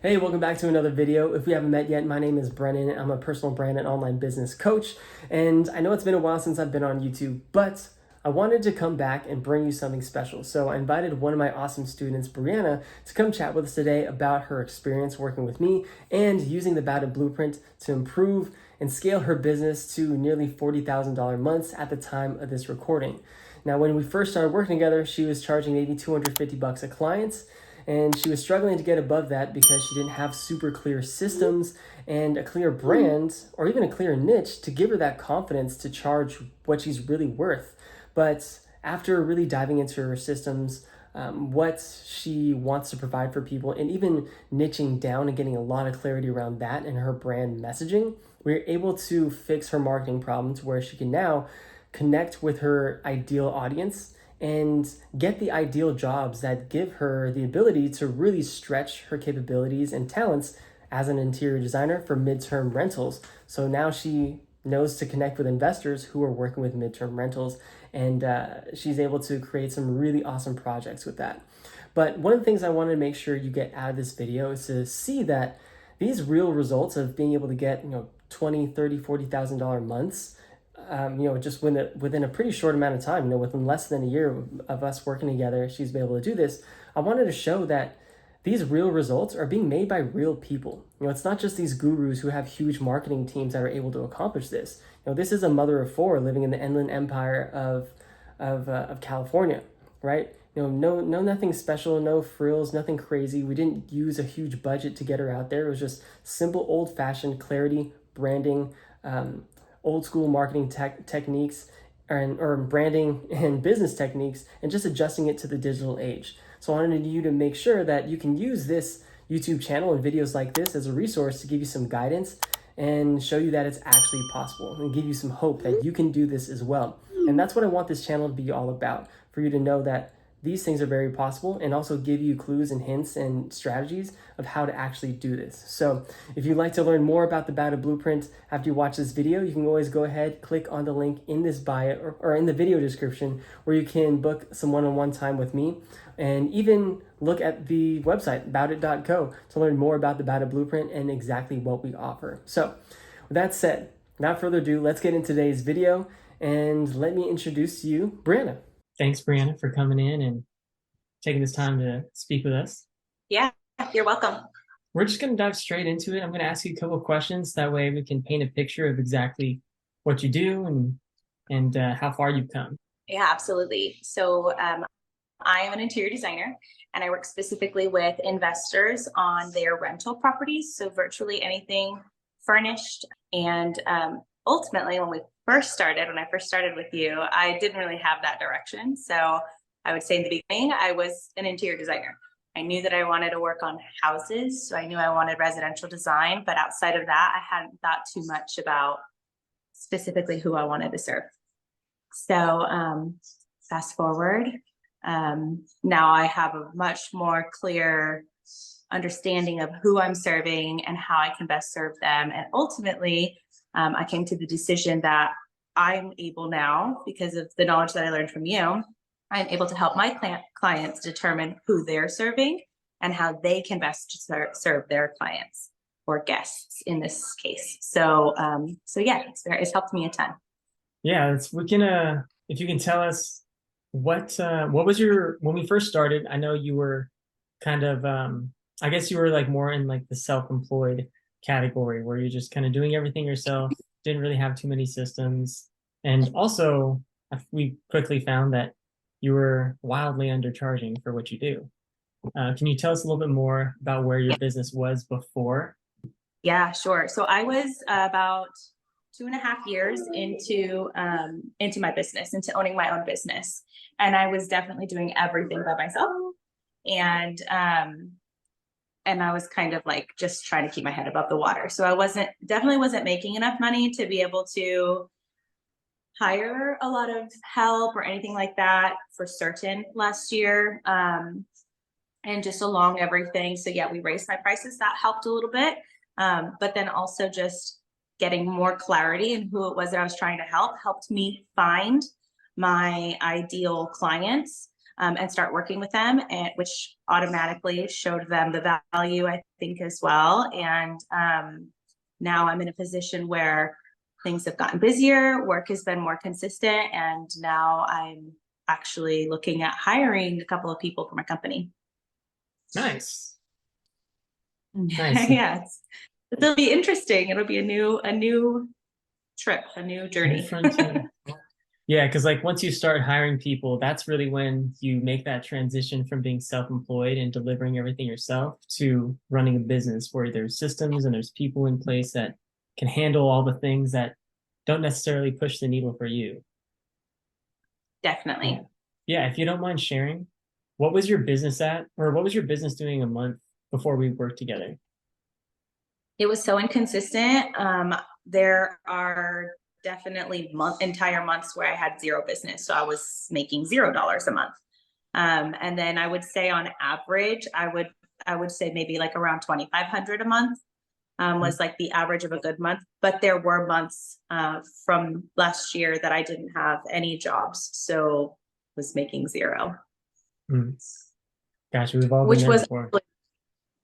Hey, welcome back to another video. If we haven't met yet, my name is Brennan. I'm a personal brand and online business coach. And I know it's been a while since I've been on YouTube, but I wanted to come back and bring you something special. So I invited one of my awesome students, Breanna, to come chat with us today about her experience working with me and using the Bout blueprint to improve and scale her business to nearly $40,000 months at the time of this recording. Now, when we first started working together, she was charging maybe $250 a client, and she was struggling to get above that because she didn't have super clear systems and a clear brand or even a clear niche to give her that confidence to charge what she's really worth. But after really diving into her systems, what she wants to provide for people, and even niching down and getting a lot of clarity around that and her brand messaging, we were able to fix her marketing problem to where she can now connect with her ideal audience and get the ideal jobs that give her the ability to really stretch her capabilities and talents as an interior designer for midterm rentals. So now she knows to connect with investors who are working with midterm rentals, and she's able to create some really awesome projects with that. But one of the things I wanted to make sure you get out of this video is to see that these real results of being able to get 20, 30, $40,000 months, just within a pretty short amount of time, within less than a year of us working together, she's been able to do this. I wanted to show that these real results are being made by real people. It's not just these gurus who have huge marketing teams that are able to accomplish this. This is a mother of four living in the Inland Empire of California, right? Nothing special, no frills, nothing crazy. We didn't use a huge budget to get her out there. It was just simple, old-fashioned clarity, branding, old school marketing techniques, or branding and business techniques, and just adjusting it to the digital age. So I wanted you to make sure that you can use this YouTube channel and videos like this as a resource to give you some guidance and show you that it's actually possible and give you some hope that you can do this as well. And that's what I want this channel to be all about, for you to know that these things are very possible, and also give you clues and hints and strategies of how to actually do this. So if you'd like to learn more about the Bout blueprint after you watch this video, you can always go ahead, click on the link in this bio or in the video description, where you can book some one-on-one time with me, and even look at the website, boutit.co, to learn more about the Bout blueprint and exactly what we offer. So with that said, without further ado, let's get into today's video, and let me introduce to you Breanna. Thanks, Breanna, for coming in and taking this time to speak with us. Yeah, you're welcome. We're just going to dive straight into it. I'm going to ask you a couple of questions. That way we can paint a picture of exactly what you do and how far you've come. Yeah, absolutely. So I am an interior designer, and I work specifically with investors on their rental properties. So virtually anything furnished. And ultimately, when I first started with you, I didn't really have that direction. So I would say in the beginning, I was an interior designer. I knew that I wanted to work on houses. So I knew I wanted residential design, but outside of that, I hadn't thought too much about specifically who I wanted to serve. So fast forward, now I have a much more clear understanding of who I'm serving and how I can best serve them. And ultimately, I came to the decision that I'm able now, because of the knowledge that I learned from you, I'm able to help my clients determine who they're serving and how they can best serve their clients or guests in this case. So yeah, it's helped me a ton. Yeah, if you can tell us what was when we first started. I know you were kind of, I guess you were like more in like the self-employed category, where you're just kind of doing everything yourself, didn't really have too many systems. And also, we quickly found that you were wildly undercharging for what you do. Can you tell us a little bit more about where your business was before? Yeah, sure. So I was about 2.5 years into my business, into owning my own business. And I was definitely doing everything by myself. And I was kind of like just trying to keep my head above the water. So I definitely wasn't making enough money to be able to hire a lot of help or anything like that for certain last year. And just along everything. So yeah, we raised my prices. That helped a little bit. But then also just getting more clarity in who it was that I was trying to help helped me find my ideal clients. and start working with them, and which automatically showed them the value, I think, as well. And now I'm in a position where things have gotten busier, work has been more consistent, and now I'm actually looking at hiring a couple of people for my company. Nice. Nice. Yeah, it'll be interesting. It'll be a new trip, a new journey. Frontier. Yeah, because like once you start hiring people, that's really when you make that transition from being self-employed and delivering everything yourself to running a business where there's systems and there's people in place that can handle all the things that don't necessarily push the needle for you. Definitely. Yeah, if you don't mind sharing, what was your business at, or what was your business doing a month before we worked together? It was so inconsistent. There are definitely entire months where I had zero business. So I was making $0 a month. And then I would say on average, I would say maybe like around 2,500 a month was like the average of a good month. But there were months from last year that I didn't have any jobs. So was making zero. Gotcha, we've all been Which there was before.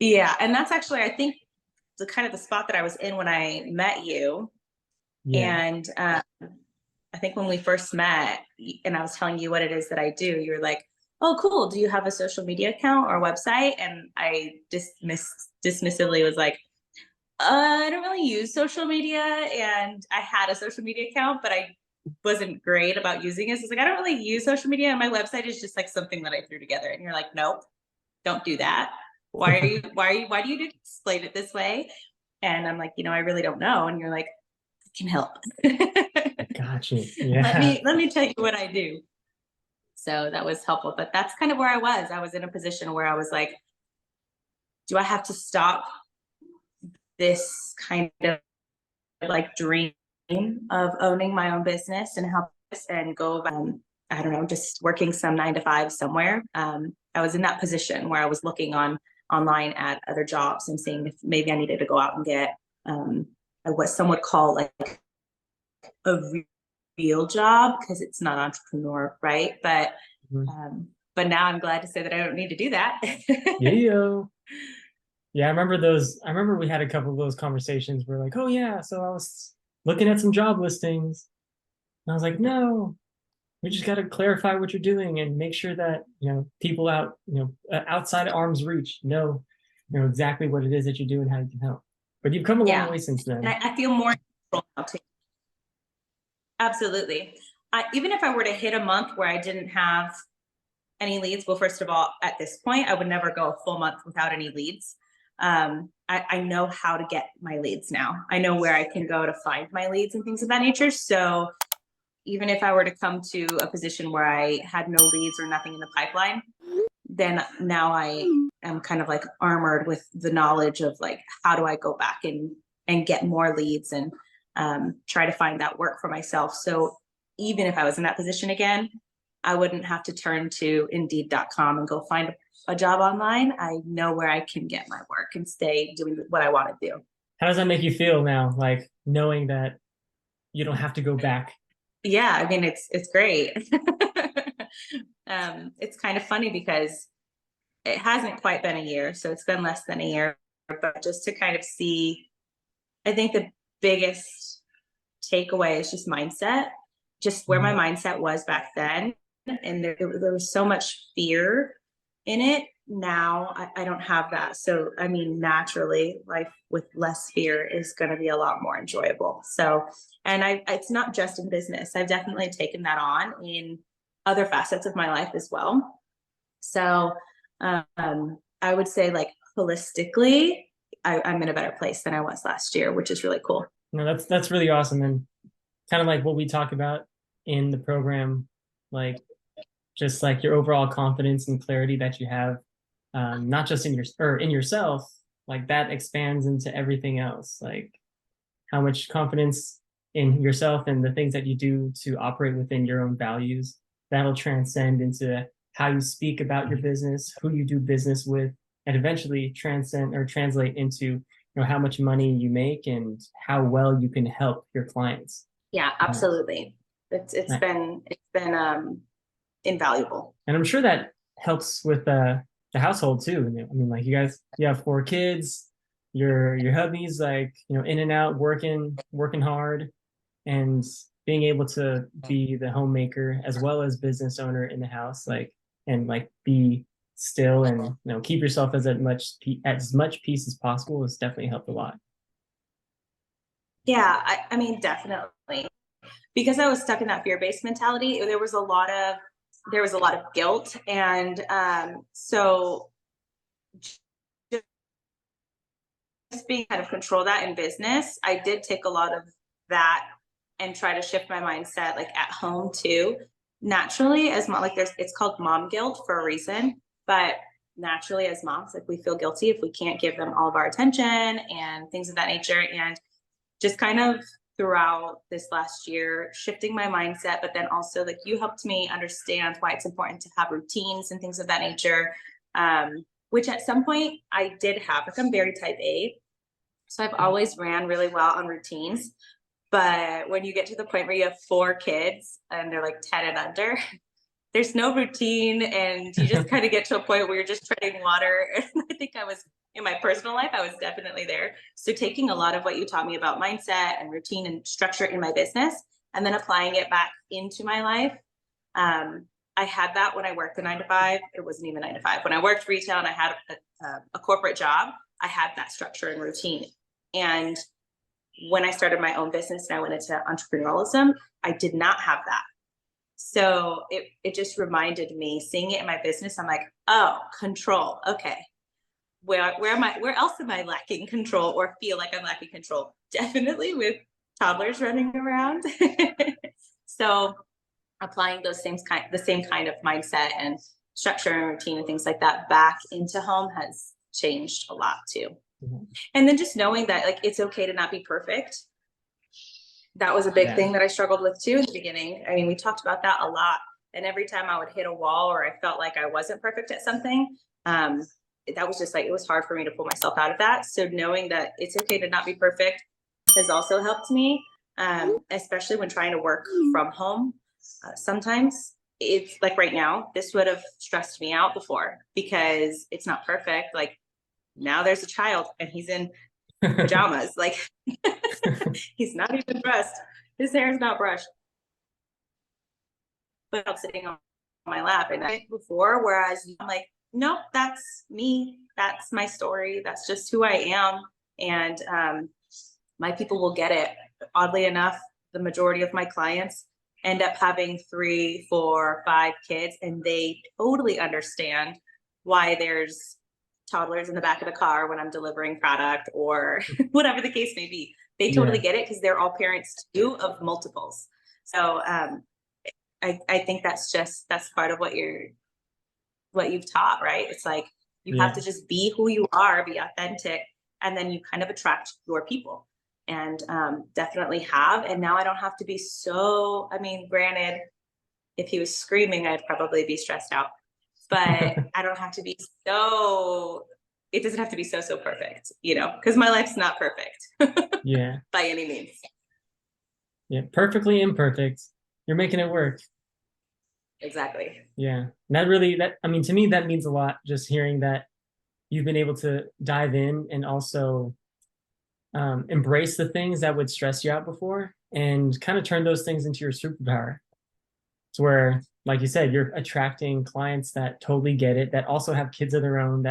Yeah. And that's actually, I think, the kind of the spot that I was in when I met you. Yeah. And I think when we first met and I was telling you what it is that I do, you were like, oh, cool. Do you have a social media account or website? And I dismissively was like, I don't really use social media. And I had a social media account, but I wasn't great about using it. So it's like, I don't really use social media. And my website is just like something that I threw together. And you're like, nope, don't do that. Why do you explain it this way? And I'm like, I really don't know. And you're like, I can help. Gotcha. Yeah. Let me tell you what I do. So that was helpful. But that's kind of where I was. I was in a position where I was like, do I have to stop this kind of like dream of owning my own business and help this and go, I don't know, just working some 9 to 5 somewhere. I was in that position where I was looking online at other jobs and seeing if maybe I needed to go out and get what some would call like a real job, because it's not entrepreneur, right? But now I'm glad to say that I don't need to do that. Yeah, I remember we had a couple of those conversations where like, oh yeah, so I was looking at some job listings. And I was like, no, we just got to clarify what you're doing and make sure that, people outside arm's reach know exactly what it is that you do and how you can help. But you've come a long way since then. And I feel more now too. Absolutely. Even if I were to hit a month where I didn't have any leads, well, first of all, at this point, I would never go a full month without any leads. I know how to get my leads now. I know where I can go to find my leads and things of that nature. So even if I were to come to a position where I had no leads or nothing in the pipeline, then now I am kind of like armored with the knowledge of like, how do I go back and get more leads and try to find that work for myself. So even if I was in that position again, I wouldn't have to turn to Indeed.com and go find a job online. I know where I can get my work and stay doing what I want to do. How does that make you feel now? Like knowing that you don't have to go back? Yeah, I mean, it's great. It's kind of funny because it hasn't quite been a year. So it's been less than a year, but just to kind of see, I think the biggest takeaway is just mindset, just where my mindset was back then. And there was so much fear in it. Now I don't have that. So, I mean, naturally, life with less fear is going to be a lot more enjoyable. So, and it's not just in business. I've definitely taken that on in other facets of my life as well. So, I would say like holistically, I'm in a better place than I was last year, which is really cool. No, that's really awesome. And kind of like what we talk about in the program, like just like your overall confidence and clarity that you have, not just in yourself, like that expands into everything else. Like how much confidence in yourself and the things that you do to operate within your own values, that'll transcend into how you speak about your business, who you do business with, and eventually translate into how much money you make and how well you can help your clients. Yeah, absolutely. It's been invaluable. And I'm sure that helps with the household too. I mean, like you have 4 kids, your hubby's like, in and out, working hard, and being able to be the homemaker as well as business owner in the house, like, and like be still and keep yourself as much peace as possible has definitely helped a lot. Yeah, I mean, definitely. Because I was stuck in that fear-based mentality, there was a lot of guilt. And so just being kind of control that in business, I did take a lot of that and try to shift my mindset like at home too. Naturally, as mom, like it's called mom guilt for a reason, but naturally as moms, like we feel guilty if we can't give them all of our attention and things of that nature. And just kind of throughout this last year, shifting my mindset, but then also like you helped me understand why it's important to have routines and things of that nature. Which at some point I did have, like I'm very type A. So I've always ran really well on routines. But when you get to the point where you have 4 kids and they're like 10 and under, there's no routine and you just kind of get to a point where you're just treading water. And I think I was in my personal life, I was definitely there. So taking a lot of what you taught me about mindset and routine and structure in my business and then applying it back into my life. I had that when I worked the 9 to 5. It wasn't even 9 to 5. When I worked retail and I had a corporate job, I had that structure and routine. And when I started my own business and I went into entrepreneurialism, I did not have that. So it just reminded me, seeing it in my business, I'm like, oh, control. Okay. Where else am I lacking control or feel like I'm lacking control? Definitely with toddlers running around. So applying the same kind of mindset and structure and routine and things like that back into home has changed a lot too. Mm-hmm. And then just knowing that like it's okay to not be perfect. That was a big thing that I struggled with too in the beginning. I mean, we talked about that a lot. And every time I would hit a wall or I felt like I wasn't perfect at something, that was just like, it was hard for me to pull myself out of that. So knowing that it's okay to not be perfect has also helped me, especially when trying to work from home. Sometimes it's like right now, this would have stressed me out before because it's not perfect. Like now there's a child and he's in pajamas. Like he's not even dressed. His hair is not brushed. But I'm sitting on my lap and I before, whereas I'm like, nope, that's me. That's my story. That's just who I am. And my people will get it. Oddly enough, the majority of my clients end up having 3, 4, 5 kids, and they totally understand why there's toddlers in the back of the car when I'm delivering product or whatever the case may be. They totally get it because they're all parents too of multiples. So I think that's part of what you've taught, right? It's like you have to just be who you are, be authentic, and then you kind of attract your people. And definitely have. And now I don't have to be so, I mean, granted, if he was screaming, I'd probably be stressed out. But I don't have to be it doesn't have to be so perfect, because my life's not perfect. Yeah. By any means. Yeah. Perfectly imperfect. You're making it work. Exactly. Yeah. And I mean, to me, that means a lot, just hearing that you've been able to dive in and also embrace the things that would stress you out before and kind of turn those things into your superpower. It's where, like you said, you're attracting clients that totally get it, that also have kids of their own,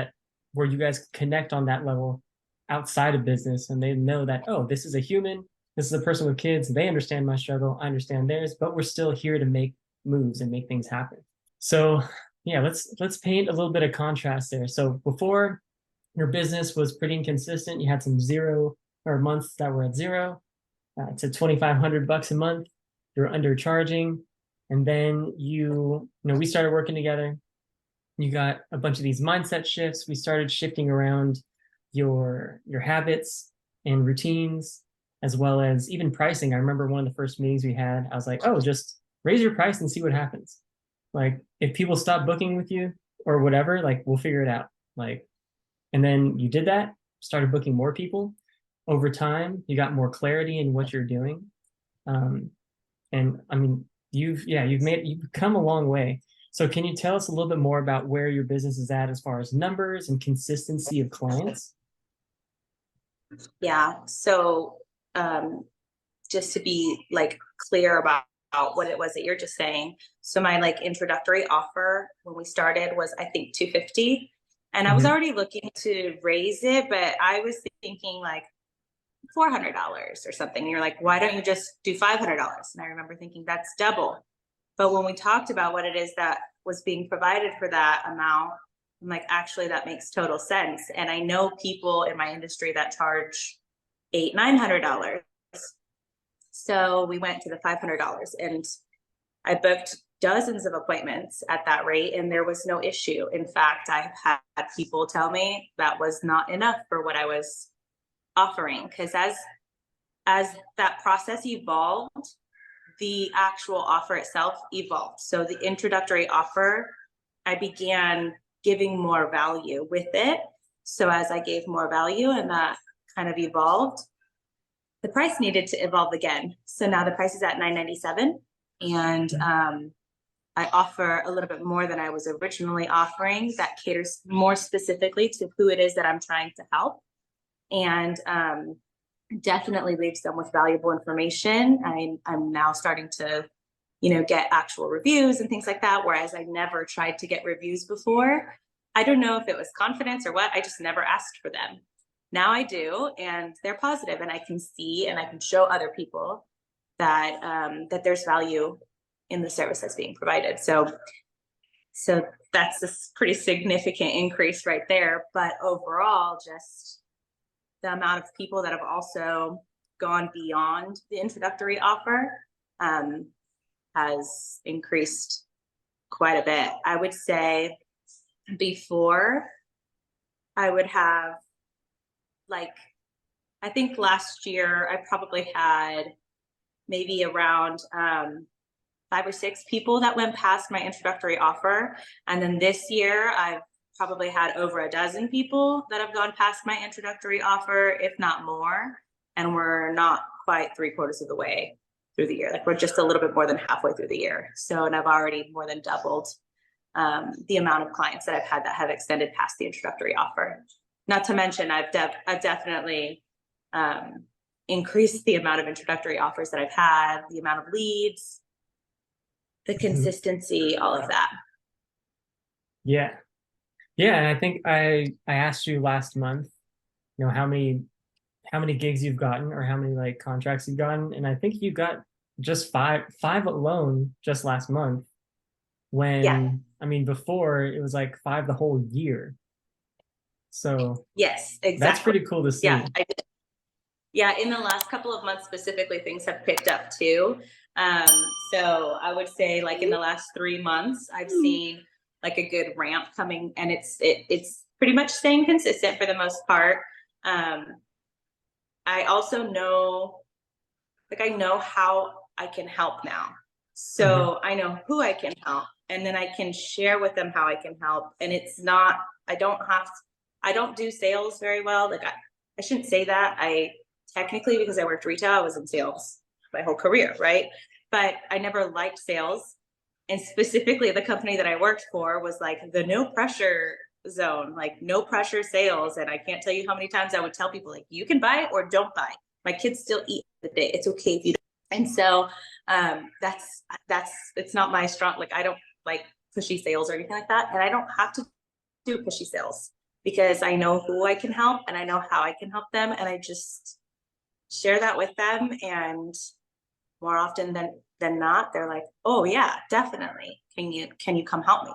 where you guys connect on that level outside of business, and they know that, oh, this is a human, this is a person with kids, they understand my struggle, I understand theirs, but we're still here to make moves and make things happen. So yeah, let's paint a little bit of contrast there. So before, your business was pretty inconsistent. You had some months that were at zero to $2,500 a month. You're undercharging, and then we started working together. You got a bunch of these mindset shifts. We started shifting around your habits and routines, as well as even pricing. I remember one of the first meetings we had, I was like, oh, just raise your price and see what happens. Like if people stop booking with you or whatever, like we'll figure it out. Like, and then you did that, started booking more people. Over time, you got more clarity in what you're doing. And I mean, you've come a long way. So can you tell us a little bit more about where your business is at as far as numbers and consistency of clients? Yeah. So um, just to be like clear about what it was that you're just saying. So my like introductory offer when we started was I think 250. And I was Hmm. already looking to raise it, but I was thinking like $400 or something. And you're like, why don't you just do $500? And I remember thinking that's double. But when we talked about what it is that was being provided for that amount, I'm like, actually, that makes total sense. And I know people in my industry that charge $800, $900. So we went to the $500 and I booked dozens of appointments at that rate and there was no issue. In fact, I've had people tell me that was not enough for what I was offering because as that process evolved, the actual offer itself evolved. So the introductory offer, I began giving more value with it. So as I gave more value and that kind of evolved, the price needed to evolve again. So now the price is at $997, and I offer a little bit more than I was originally offering that caters more specifically to who it is that I'm trying to help. And definitely leaves them with valuable information. I'm now starting to, get actual reviews and things like that. Whereas I never tried to get reviews before. I don't know if it was confidence or what. I just never asked for them. Now I do, and they're positive, and I can see and I can show other people that that there's value in the service that's being provided. So that's a pretty significant increase right there. But overall, just the amount of people that have also gone beyond the introductory offer has increased quite a bit. I would say before I would have like, I think last year I probably had maybe around 5 or 6 people that went past my introductory offer. And then this year I've probably had over a dozen people that have gone past my introductory offer, if not more. And we're not quite 3/4 of the way through the year. Like we're just a little bit more than halfway through the year. So, and I've already more than doubled the amount of clients that I've had that have extended past the introductory offer. Not to mention, I've definitely increased the amount of introductory offers that I've had, the amount of leads, the consistency, all of that. Yeah. Yeah. And I think I asked you last month, how many gigs you've gotten or how many like contracts you've gotten. And I think you got just five alone just last month Yeah. when, I mean, before it was like five the whole year. So Yes, that's exactly. pretty cool to Yeah. see. Yeah. In the last couple of months specifically, things have picked up too. Um, so I would say like in the last 3 months, I've seen like a good ramp coming, and it's pretty much staying consistent for the most part. Um, I also know, like I know how I can help now. Mhm. So I know who I can help, and then I can share with them how I can help. And it's not, I don't do sales very well. Like I shouldn't say that. I technically, because I worked retail, I was in sales my whole career, right? But I never liked sales. And specifically the company that I worked for was like the no pressure zone, like no pressure sales. And I can't tell you how many times I would tell people like, you can buy or don't buy. My kids still eat the day. It's okay if you don't. And so that's it's not my strong, like I don't like pushy sales or anything like that. And I don't have to do pushy sales because I know who I can help and I know how I can help them. And I just share that with them. And more often than not, they're like, oh yeah, definitely. Can you come help me?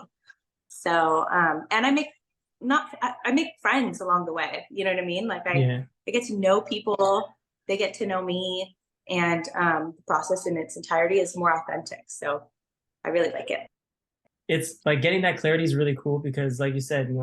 So and I make not I make friends along the way. You know what I mean? Like Yeah. I get to know people, they get to know me, and the process in its entirety is more authentic. So I really like it. It's like getting that clarity is really cool because like you said,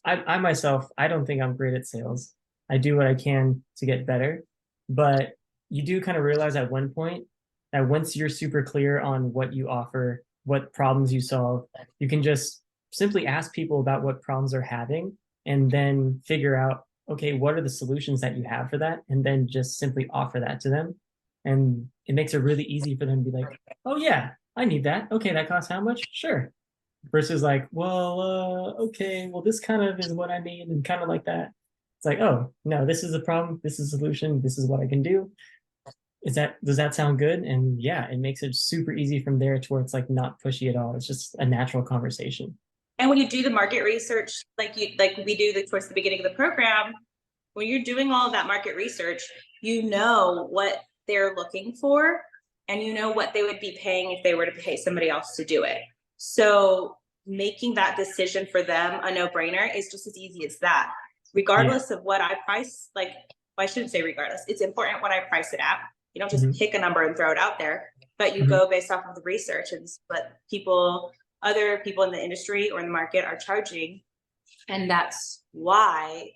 I myself, I don't think I'm great at sales. I do what I can to get better, but you do kind of realize at one point that once you're super clear on what you offer, what problems you solve, you can just simply ask people about what problems they're having and then figure out, okay, what are the solutions that you have for that? And then just simply offer that to them. And it makes it really easy for them to be like, oh yeah, I need that. Okay, that costs how much? Sure. versus like, well, okay, well, this kind of is what I need and kind of like that. It's like, oh, no, this is the problem. This is the solution. This is what I can do. Does that sound good? And yeah, it makes it super easy from there to where it's like not pushy at all. It's just a natural conversation. And when you do the market research, like we do towards the beginning of the program, when you're doing all of that market research, you know what they're looking for, and you know what they would be paying if they were to pay somebody else to do it. So making that decision for them a no-brainer is just as easy as that. Regardless of what I price, like, well, I shouldn't say regardless. It's important what I price it at. You don't just pick a number and throw it out there, but you go based off of the research and what other people in the industry or in the market are charging. And that's why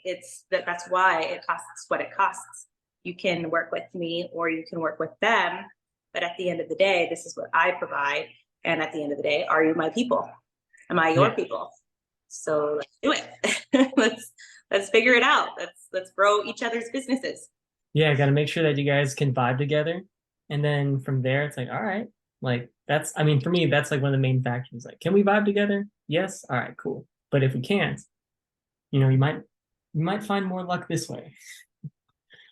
that's why it costs what it costs. You can work with me or you can work with them, but at the end of the day, this is what I provide. And at the end of the day, are you my people? Am I your people? So let's do it. let's figure it out. Let's grow each other's businesses. Yeah, got to make sure that you guys can vibe together. And then from there, it's like, all right, like I mean, for me, that's like one of the main factors. Like, can we vibe together? Yes. All right, cool. But if we can't, you might find more luck this way.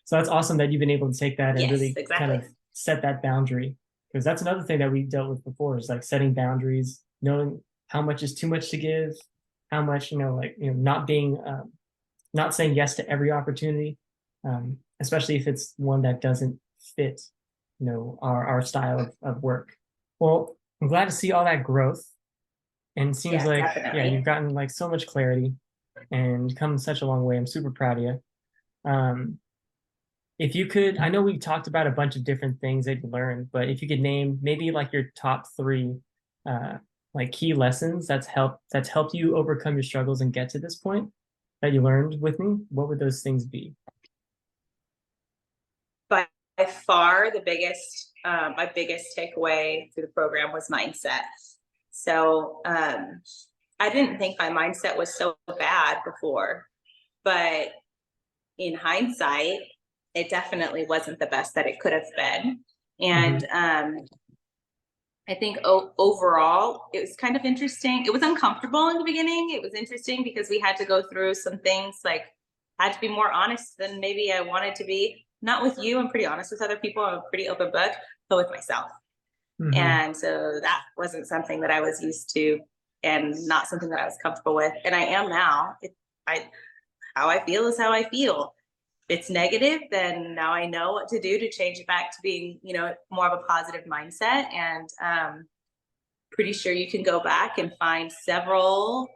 So that's awesome that you've been able to take that and really kind of set that boundary. Because that's another thing that we dealt with before is like setting boundaries, knowing how much is too much to give, how much, not saying yes to every opportunity, especially if it's one that doesn't fit, our style of work. Well, I'm glad to see all that growth. And it seems you've gotten like so much clarity and come such a long way. I'm super proud of you. If you could, I know we talked about a bunch of different things that you learned, but if you could name maybe like your top three like key lessons that's helped you overcome your struggles and get to this point that you learned with me, what would those things be? By far, my biggest takeaway through the program was mindset. So I didn't think my mindset was so bad before, but in hindsight, it definitely wasn't the best that it could have been. And I think overall, it was kind of interesting. It was uncomfortable in the beginning. It was interesting because we had to go through some things, like I had to be more honest than maybe I wanted to be. Not with you, I'm pretty honest with other people. I'm a pretty open book, but with myself. And so that wasn't something that I was used to and not something that I was comfortable with. And I am now. How I feel is how I feel. If it's negative, then now I know what to do to change it back to being, more of a positive mindset. And pretty sure you can go back and find several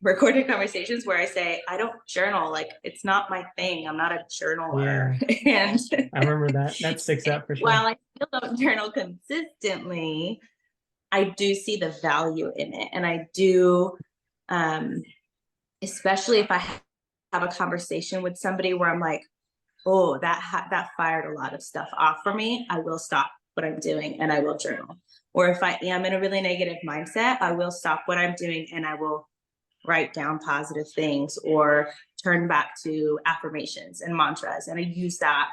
recorded conversations where I say, I don't journal. Like, it's not my thing. I'm not a journaler. Yeah. And I remember that sticks out for sure. While I still don't journal consistently, I do see the value in it. And I do, especially if I have a conversation with somebody where I'm like, oh, that fired a lot of stuff off for me. I will stop what I'm doing and I will journal. Or if I am in a really negative mindset, I will stop what I'm doing and I will write down positive things or turn back to affirmations and mantras. And I use that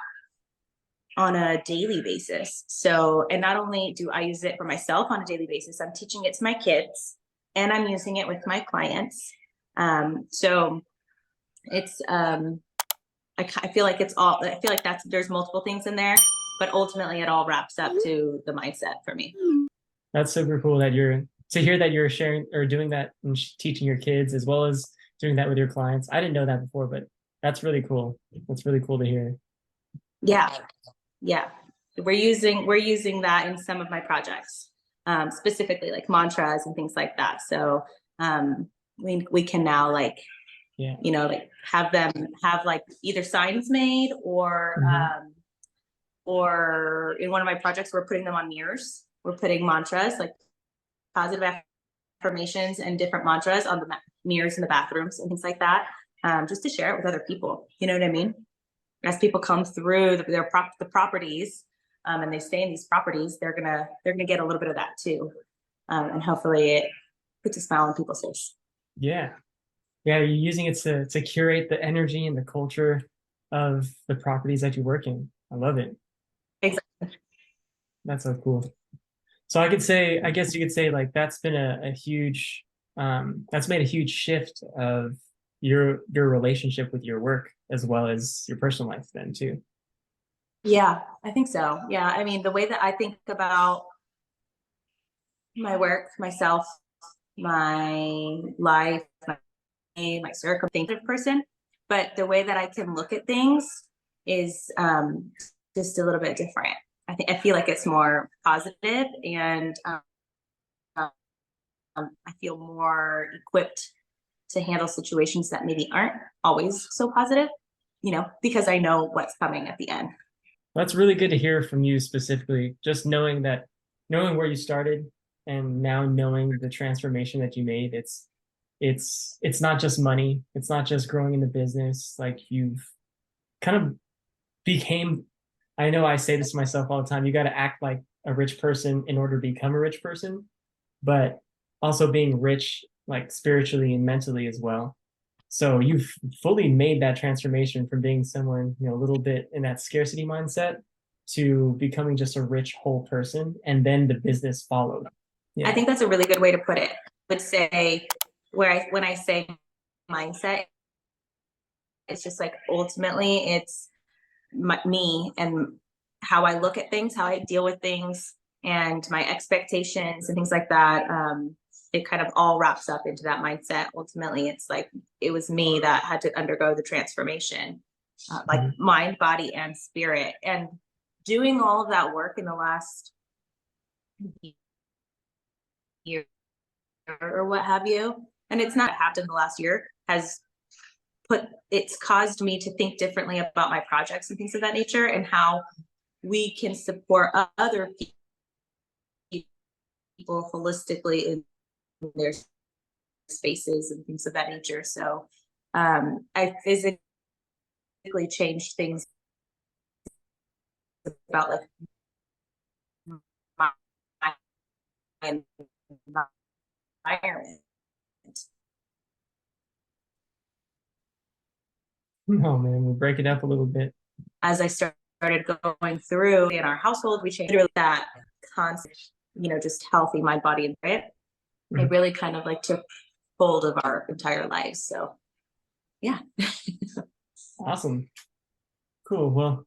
on a daily basis. So, and not only do I use it for myself on a daily basis, I'm teaching it to my kids and I'm using it with my clients. So it's, I feel like there's multiple things in there, but ultimately it all wraps up to the mindset for me. That's super cool to hear that you're sharing or doing that and teaching your kids as well as doing that with your clients. I didn't know that before, but that's really cool. That's really cool to hear. Yeah. We're using that in some of my projects, specifically like mantras and things like that. So we can now like have them have like either signs made or in one of my projects, we're putting them on mirrors. We're putting mantras like positive affirmations and different mantras on the mirrors in the bathrooms and things like that, just to share it with other people. You know what I mean? As people come through the properties and they stay in these properties, they're gonna get a little bit of that too, and hopefully it puts a smile on people's face. Yeah, you're using it to curate the energy and the culture of the properties that you work in. I love it. Exactly. That's so cool. So I guess you could say like that's been a huge, that's made a huge shift of your relationship with your work as well as your personal life then too. Yeah, I think so. Yeah. I mean, the way that I think about my work, myself, my life, my circumstantive person, but the way that I can look at things is just a little bit different. I feel like it's more positive, and I feel more equipped to handle situations that maybe aren't always so positive, because I know what's coming at the end. That's really good to hear from you specifically, just knowing that, knowing where you started and now knowing the transformation that you made. It's not just money. It's not just growing in the business. Like you've kind of became, I know I say this to myself all the time, you got to act like a rich person in order to become a rich person, but also being rich like spiritually and mentally as well. So you've fully made that transformation from being someone, a little bit in that scarcity mindset to becoming just a rich whole person, and then the business followed. I think that's a really good way to put it. I would say when I say mindset, it's just like ultimately it's me and how I look at things, how I deal with things, and my expectations and things like that. It kind of all wraps up into that mindset. Ultimately, it's like it was me that had to undergo the transformation, like mind, body, and spirit. And doing all of that work in the last year or what have you, and it's not happened in the last year, it's caused me to think differently about my projects and things of that nature, and how we can support other people holistically in their spaces and things of that nature. So I physically changed things about like my environment. Oh man, we'll break it up a little bit. As I started going through in our household, we changed that concept, just healthy mind, body, and spirit. It really kind of like took hold of our entire lives. So yeah. Awesome. Cool. Well,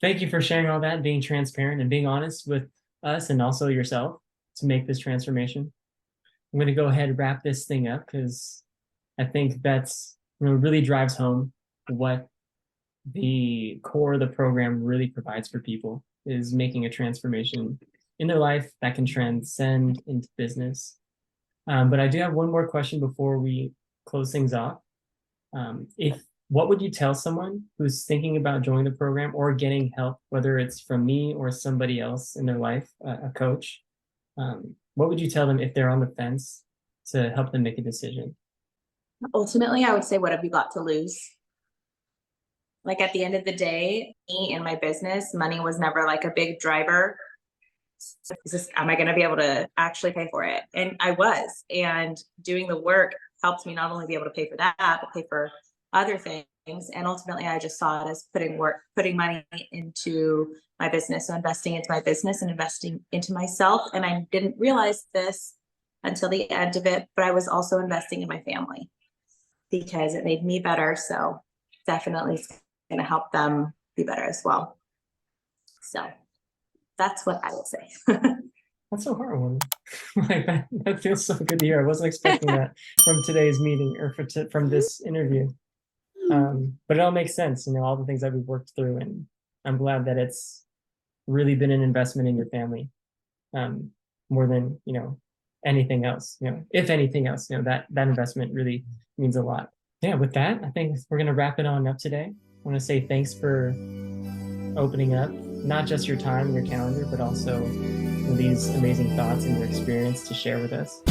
thank you for sharing all that, being transparent and being honest with us and also yourself to make this transformation. I'm going to go ahead and wrap this thing up because I think that's really drives home what the core of the program really provides for people is making a transformation in their life that can transcend into business. But I do have one more question before we close things off. If what would you tell someone who's thinking about joining the program or getting help, whether it's from me or somebody else in their life, a coach? What would you tell them if they're on the fence to help them make a decision? Ultimately, I would say, what have you got to lose? Like at the end of the day, me and my business, money was never like a big driver. Am I going to be able to actually pay for it? And I was. And doing the work helped me not only be able to pay for that, but pay for other things. And ultimately, I just saw it as putting money into my business. So investing into my business and investing into myself. And I didn't realize this until the end of it, but I was also investing in my family because it made me better. So definitely it's going to help them be better as well. So that's what I would say. That's so heartwarming. Like that feels so good to hear. I wasn't expecting that from today's meeting or from this interview. But it all makes sense, all the things that we've worked through, and I'm glad that it's really been an investment in your family, more than anything else. If anything else, that investment really means a lot. Yeah, with that, I think we're gonna wrap it on up today. I want to say thanks for opening up, not just your time and your calendar, but also these amazing thoughts and your experience to share with us.